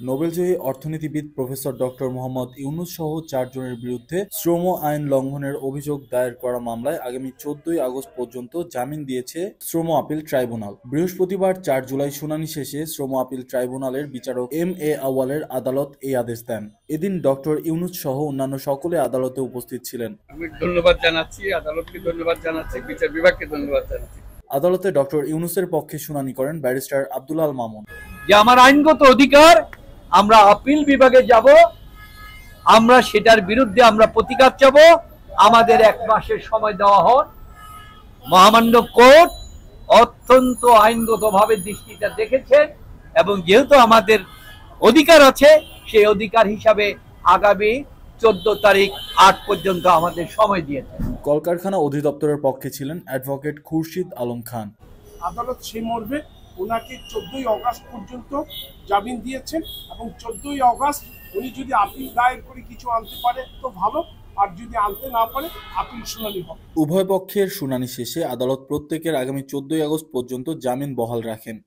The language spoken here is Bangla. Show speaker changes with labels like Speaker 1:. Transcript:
Speaker 1: নোবেলজয়ী অর্থনীতিবিদ প্রফেসর ডক্টর মোহাম্মদ ইউনূস সহ ৪ জনের বিরুদ্ধে শ্রম আইন লঙ্ঘনের অভিযোগ দায়ের করা মামলায় আগামী ১৪ই আগস্ট পর্যন্ত জামিন দিয়েছে শ্রম আপিল ট্রাইব্যুনাল। বৃহস্পতিবার ৪ জুলাই শুনানি শেষে শ্রম আপিল ট্রাইব্যুনালের বিচারক এম.এ. আউয়ালের আদালত এই আদেশ দেন। এদিন ডক্টর ইউনূস সহ অন্যান্য সকলে আদালতে উপস্থিত ছিলেন।
Speaker 2: আমি ধন্যবাদ জানাচ্ছি, আদালতকে ধন্যবাদ জানাচ্ছি, বিচার বিভাগকে ধন্যবাদ জানাচ্ছি।
Speaker 1: আদালতে ডক্টর ইউনূসের পক্ষে শুনানি করেন ব্যারিস্টার আব্দুল আল মামুন।
Speaker 3: যে আমার আইনগত অধিকার, আমরা আপিল বিভাগে যাব, আমরা সেটার বিরুদ্ধে আমরা প্রতিকার চাব। আমাদের ১ মাসের সময় দেওয়া হোক। মহামান্য কোর্ট অত্যন্ত আইনগতভাবে দৃষ্টিটা দেখেছেন এবং যেহেতু আমাদের অধিকার আছে, সেই অধিকার হিসাবে আগামী ১৪ তারিখ ৮ পর্যন্ত আমাদের সময় দিয়েছেন।
Speaker 1: কলকারখানা অধিদপ্তরের পক্ষে ছিলেন অ্যাডভোকেট খুরশিদ আলম খান।
Speaker 4: আদালত সেই মর্মে ওনাকে ১৪ই আগস্ট পর্যন্ত জামিন দিয়েছেন এবং ১৪ই আগস্ট উনি যদি আপিল দায়ের করে কিছু আনতে পারে তো ভালো, আর যদি আনতে না পারে আপিল শুনানি হবে।
Speaker 1: উভয় পক্ষের শুনানি শেষে আদালত প্রত্যেকের আগামী ১৪ই আগস্ট পর্যন্ত জামিন বহাল রাখেন।